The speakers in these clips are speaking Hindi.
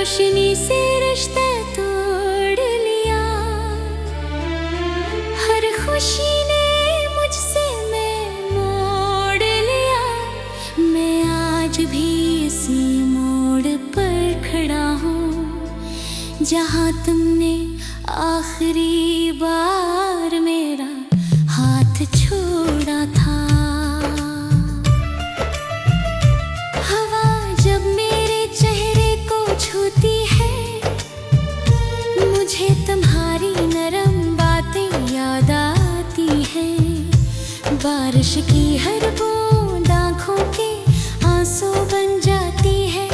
रोशनी से रिश्ता तोड़ लिया, हर खुशी ने मुझसे मैं मोड़ लिया। मैं आज भी इसी मोड़ पर खड़ा हूँ जहाँ तुमने आखिरी बार मेरा हाथ छोड़ा था। हवा जब मेरे चेहरे को छूती है, मुझे तुम्हारी नरम बातें याद आती हैं। बारिश की हर बूंद आँखों के आंसू बन जाती है,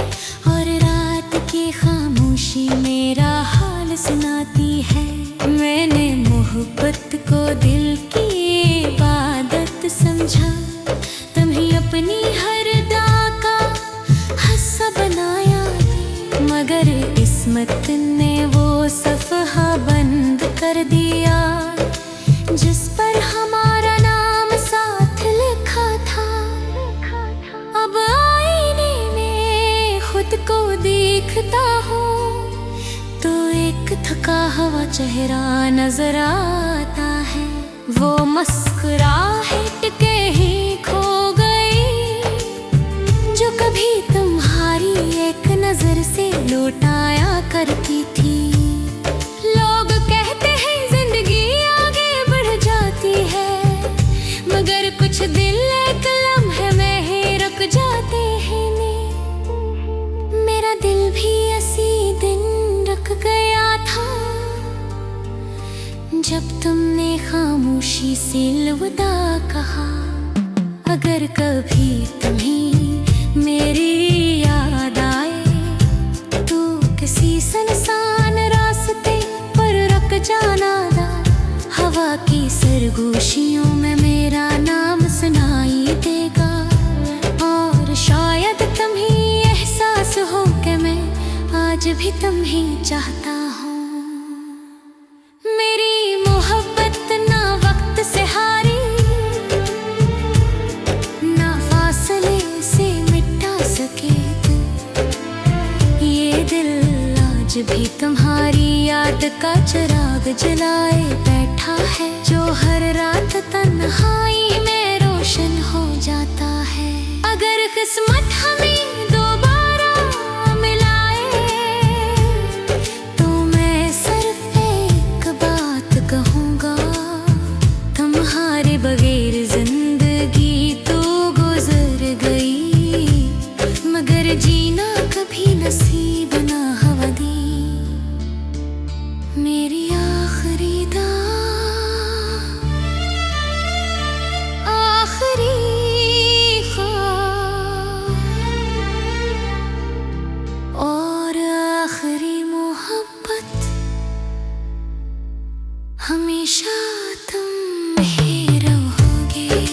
और रात की खामोशी मेरा हाल सुनाती है। मैंने मोहब्बत को दिल की इबादत समझा, तुम्हें अपनी हर अदा का हिस्सा बनाया। मगर किस्मत ने वो सफ़हा बंद कर दिया जिस पर हमारा नाम साथ लिखा था। अब आईने में खुद को देखता हूँ तो एक थका हुआ चेहरा नजर आता है। वो मुस्कुराहट के ही खो गई जो कभी तुम्हारी एक नजर से लौटाया करती थी। लोग कहते हैं जिंदगी आगे बढ़ जाती है, मगर कुछ दिल एक लम्हे में ही रुक जाते हैं। मेरा दिल भी इसी दिन रुक गया था जब तुमने खामोशी से अलविदा कहा। अगर कभी तुम्हें मेरी याद आए तो किसी सुनसान रास्ते पर रुक जाना दा। हवा की सरगोशियों में मेरा नाम सुनाई देगा, और शायद तुम्हें एहसास हो कि मैं आज भी तुम्हें चाहता हूँ। मेरी मोहब्बत ना वक्त से हारी, ना फासले से मिटा सके तू। ये दिल आज भी तुम्हारी याद का चिराग जलाए बैठा है, जो हर रात तन्हाई में रोशन हो जाता है। अगर किस्मत हमें दोबारा मिलाए तो मैं सिर्फ एक बात कहूँगा, तुम्हारे बगैर जिंदगी तो गुजर गई, मगर जीना कभी नसीब ना हवा दी। मेरी आखिरी दा, आखिरी और आखिरी मोहब्बत हमेशा तुम ही रहोगे।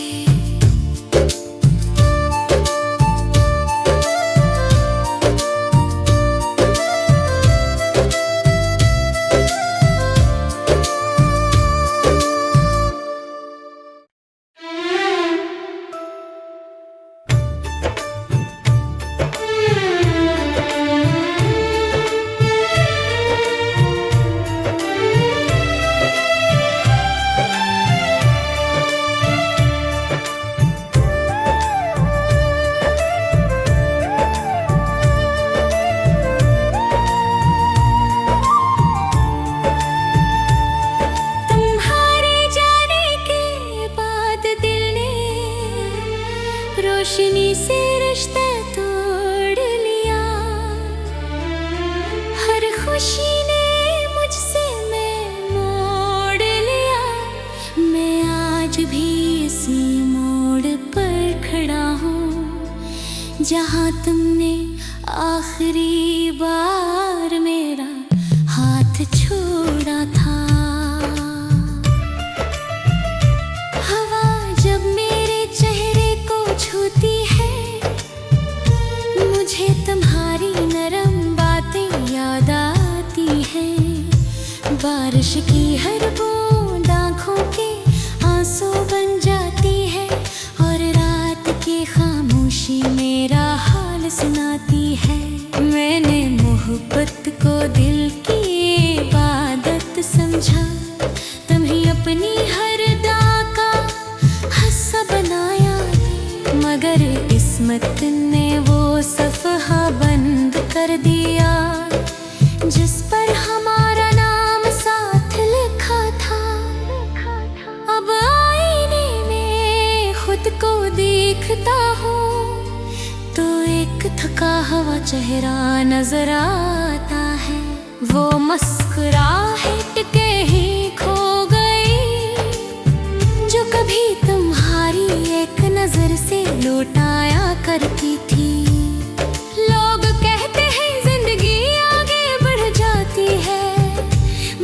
रोशनी से रिश्ता तोड़ लिया, हर खुशी ने मुझसे मैं मोड़ लिया। मैं आज भी इसी मोड़ पर खड़ा हूँ जहाँ तुमने आखिरी बार मेरा हाथ छोड़ा था। हवा जब मेरे चेहरे को छूती है, मुझे तुम्हारी नरम बातें याद आती हैं। बारिश की हर बूंद आँखों के आंसू बन जाती है, और रात की खामोशी मेरा हाल सुनाती है। मैंने मोहब्बत दिल की इबादत समझा। तुम्हें अपनी हर अदा का हिस्सा बनाया, मगर किस्मत ने वो सफ़हा बंद कर दिया जिस पर हमारा नाम साथ लिखा था। अब आईने में खुद को देखता हूँ तो एक थका हुआ चेहरा नजर आता है। वो मुस्कुराहट के ही खो गई जो कभी तुम्हारी एक नजर से लौटाया करती थी। लोग कहते हैं जिंदगी आगे बढ़ जाती है,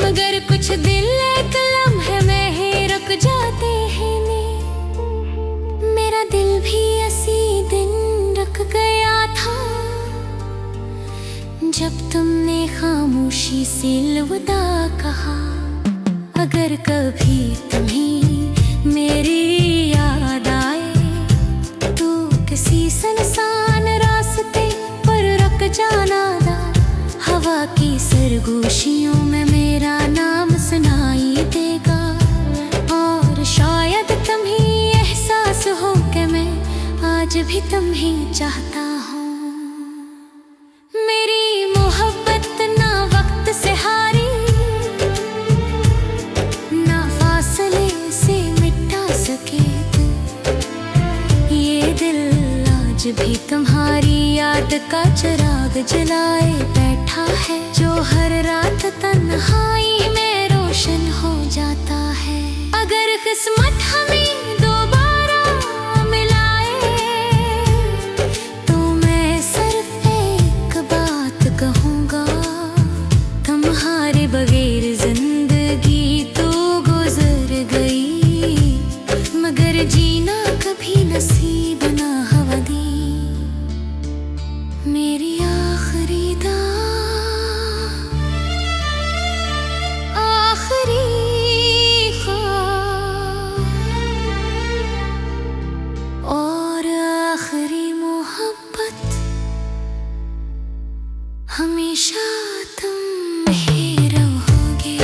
मगर कुछ दिल एक लम्हे में ही रुक जाते हैं। मेरा दिल भी ऐसी दिन रुक गया था जब तुमने खामोशी से अलविदा कहा। अगर कभी तुम्हें मेरी याद आए तो किसी सुनसान रास्ते पर रुक जाना दा। हवा की सरगोशियों में मेरा नाम सुनाई देगा और शायद तुम्हें एहसास हो कि मैं आज भी तुम्हें चाहता हूँ। मेरी मोहब्बत ना वक्त से हारी, ना फासले से मिटा सके ये दिल आज भी तुम्हारी याद का चिराग जलाए बैठा है, जो हर रात तन्हाई में रोशन हो जाता है। अगर किस्मत हमें दोबारा मिलाए तो मैं सिर्फ एक बात कहूँगा, तुम्हारे बगैर जिंदगी तो गुजर गई, मगर जीना कभी नसीब ना हवा दी। मेरी आखिरी और आखिरी मोहब्बत हमेशा तुम ही रहोगे।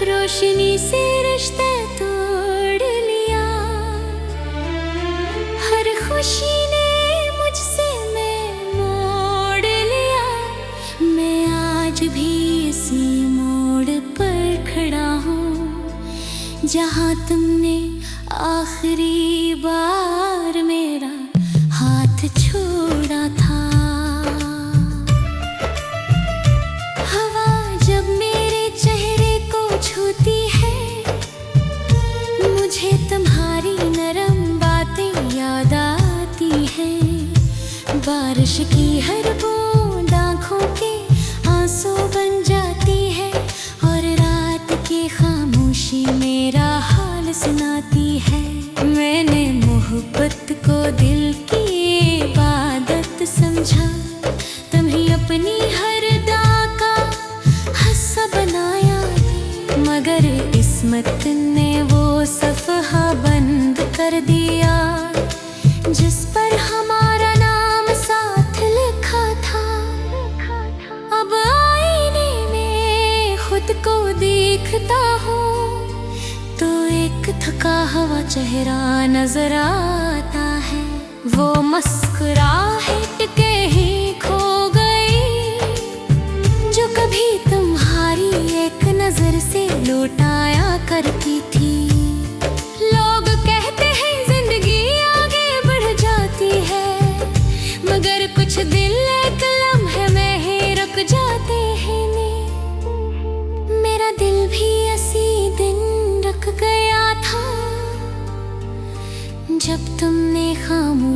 रोशनी से रिश्ता तोड़ लिया, हर खुशी ने मुझसे मैं मोड़ लिया। मैं आज भी इसी मोड़ पर खड़ा हूँ जहाँ तुमने आखिरी बार मेरा हाथ छोड़ा था। हवा जब मेरे चेहरे को छूती है, मुझे तुम्हारी नरम बातें याद आती हैं। बारिश की हर बूंद आँखों के आंसू बन जाती है और रात की खामोशी मेरा हाल सुनाती है। मैंने मोहब्बत को दिल की इबादत समझा, तुम्हें अपनी हर अदा का हिस्सा बनाया, मगर किस्मत ने वो सफ़हा बंद कर दिया जिस पर हमारा नाम साथ लिखा था। अब आईने में खुद को देखता हूँ तो एक थका हुआ चेहरा नजर आता है। वो मुस्कुराहट के ही खो गई जो कभी तुम्हारी एक नजर से लौटाया करती थी। लोग कहते हैं जिंदगी आगे बढ़ जाती है, मगर कुछ दिल एक लम्हे में ही रुक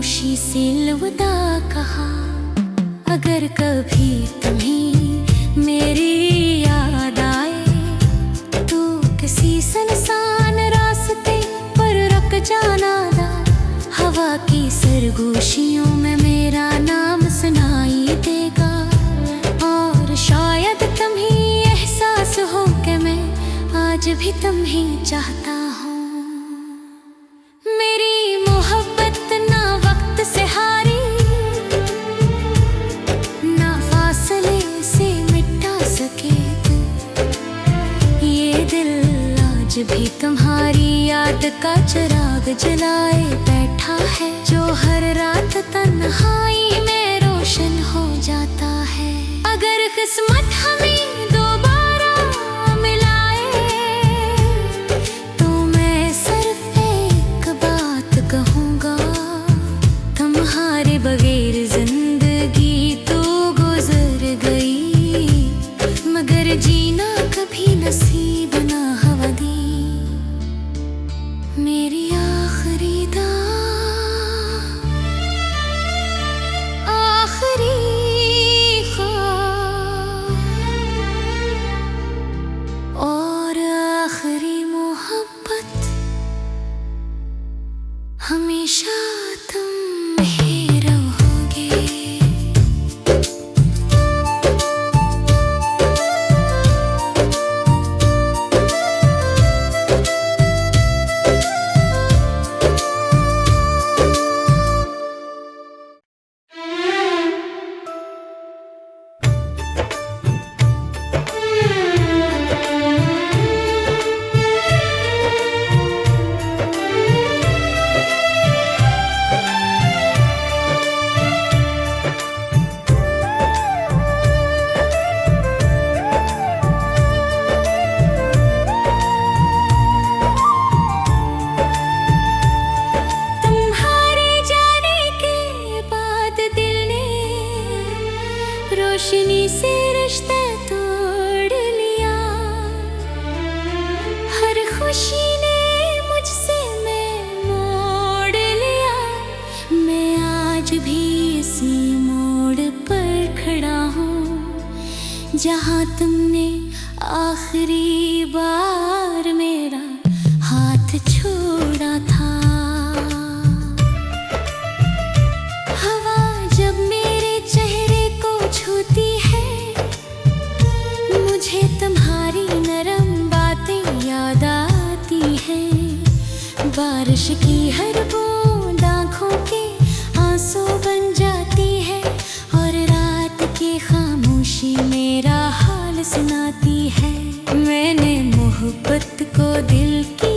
खामोशी से अलविदा कहा। अगर कभी तुम्हें मेरी याद आए तो किसी सुनसान रास्ते पर रुक जाना दा। हवा की सरगोशियों में मेरा नाम सुनाई देगा और शायद तुम्हें एहसास हो कि मैं आज भी तुम्हें चाहता हूँ। मेरी मोहब्बत ना वक्त से हारी, ना फासले से मिटा सके ये दिल आज भी तुम्हारी याद का चिराग जलाए बैठा है, जो हर रात तन्हाई में रोशन हो जाता है। अगर किस्मत हमें दोबारा मिलाए तो मैं सिर्फ एक बात कहूँगा, तुम्हारे बगैर जिंदगी तो गुजर गई, मगर जीना कभी नसीब ना हवा दी। मेरी आखिरी दा, आखिरी ख्वाब और आखिरी मोहब्बत हमेशा तुम ही रहोगे। रोशनी से रिश्ता तोड़ लिया, हर खुशी ने मुझसे मैं मोड़ लिया। मैं आज भी इसी मोड़ पर खड़ा हूँ जहाँ तुमने आखिरी बार मेरा हाथ छोड़ा था। हवा जब मेरे चेहरे को छूती है, मुझे तुम्हारी नरम बातें याद आती हैं। बारिश की हर बूंद आँखों के आंसू बन जाती है और रात की खामोशी मेरा हाल सुनाती है। मैंने मोहब्बत को दिल की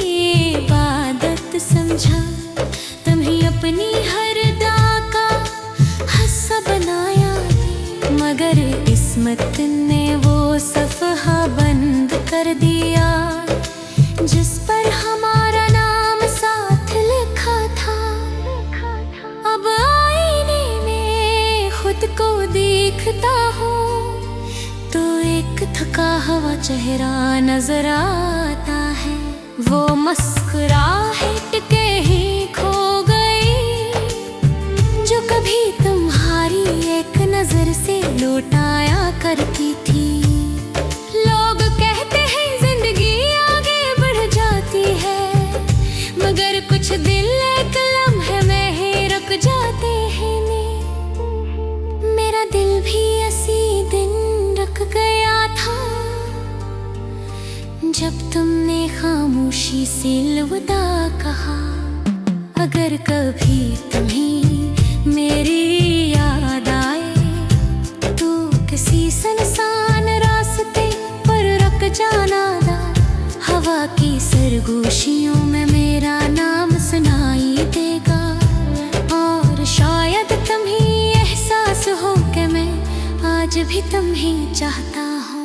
इबादत समझा, तुम्हें अपनी हर दा का हिस्सा बनाया, मगर किस्मत ने वो सफ़हा बंद कर दिया जिस पर हमारा नाम साथ लिखा था। अब आईने में खुद को देखता हूँ तो एक थका हुआ चेहरा नजर आता है। वो मुस्कुराहट के ही खो गई जो कभी तुम्हारी एक नजर से लौटाया करती थी। लोग कहते हैं जिंदगी आगे बढ़ जाती है, मगर कुछ दिल एक लम्हे में ही रुक जाते हैं। मेरा दिल भी इसी दिन रुक गया था जब तुमने खामोशी से अलविदा कहा। अगर कभी तुम्हें मेरी याद आए तो किसी सुनसान रास्ते पर रुक जाना दा। हवा की सरगोशियों में मेरा नाम सुनाई देगा और शायद तुम्हें एहसास हो कि मैं आज भी तुम्हें चाहता हूँ।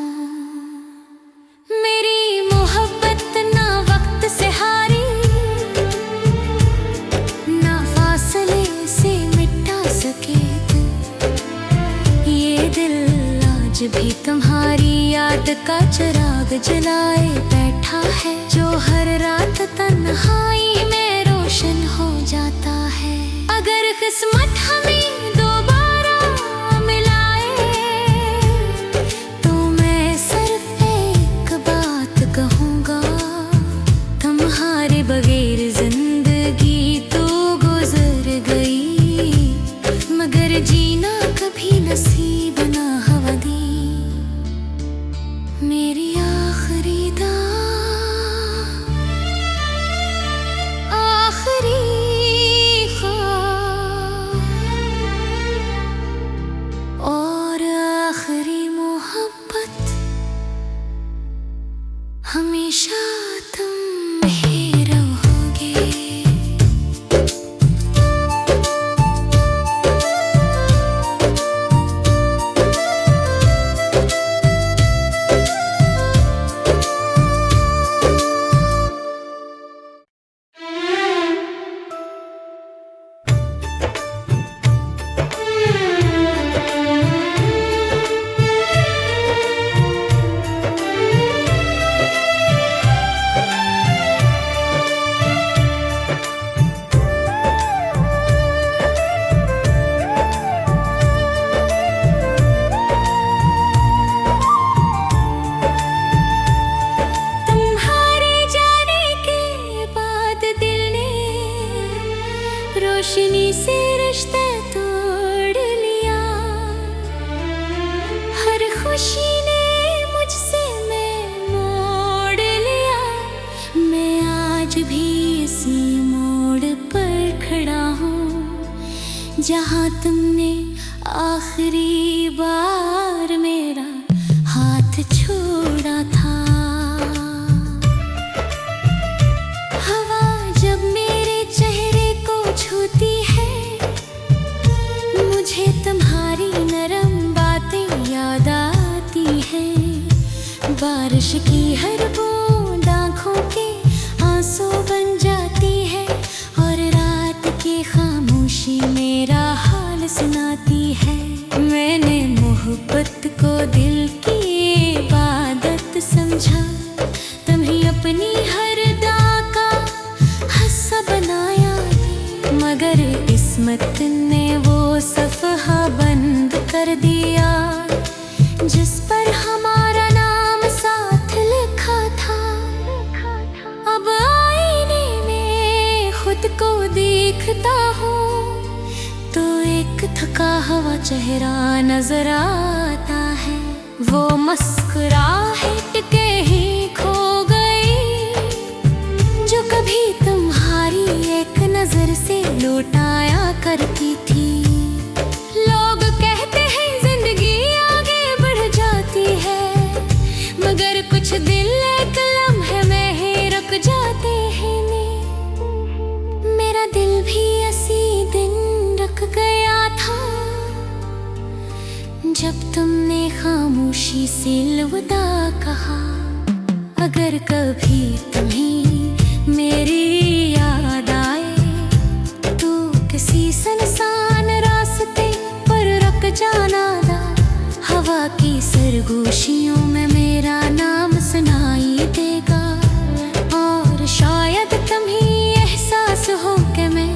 मेरी मोहब्बत ना वक्त से हारी, ना फासले से मिटा सके ये दिल आज भी तुम्हारी याद का चिराग जलाए बैठा है, जो हर रात तन्हाई में रोशन हो जाता है। अगर किस्मत हमें दोबारा मिलाए तो मैं सिर्फ एक बात कहूँगा, तुम्हारे बगैर जिंदगी तो गुजर गई, मगर जीना कभी नसीब ना हवा दी। मेरी आखिरी आखिरी और आखिरी मोहब्बत हमेशा तुम ही रहोगे। रोशनी से रिश्ता तोड़ लिया, हर खुशी ने मुझसे मैं मोड़ लिया। मैं आज भी इसी मोड़ पर खड़ा हूँ जहाँ तुमने आखिरी बार मेरा हाथ छोड़ा था। छूती है मुझे तुम्हारी नरम बातें याद आती हैं, बारिश की हर बूंद आँखों के आंसू बन जाती है, और रात की खामोशी मेरा हाल सुनाती है। मैंने मोहब्बत को दिल की इबादत समझा, तुम्हें अपनी हर दाग का हिस्सा बनाया, मगर किस्मत ने वो सफ़हा बंद कर दिया जिस पर हमारा नाम साथ लिखा था। अब आईने में खुद को देखता हूँ तो एक थका हुआ चेहरा नजर आता है, वो मुस्कुराहट के ही खो गई जो कभी तुम्हारी एक नजर से लौटाया करती थी। लोग कहते हैं जिंदगी आगे बढ़ जाती है, मगर कुछ दिल एक लम्हे में ही रुक जाते हैं। मेरा दिल भी इसी दिन रुक गया था जब तुमने खामोशी से अलविदा कहा। अगर कभी तुम्हें मेरी याद आए तो किसी सुनसान रास्ते पर रुक जाना दा, हवा की सरगोशियों में मेरा नाम सुनाई देगा, और शायद तुम्हें एहसास हो कि मैं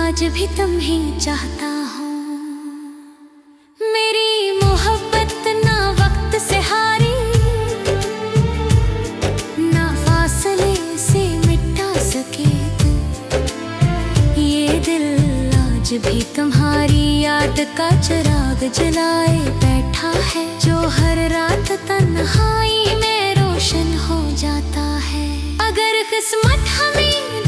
आज भी तुम्हें चाहता हूँ। मेरी मोहब्बत ना वक्त से हारी, ना फासले से मिटा सके ये दिल आज भी तुम्हारी याद का चिराग जलाए बैठा है, जो हर रात तन्हाई में रोशन हो जाता है। अगर किस्मत हमें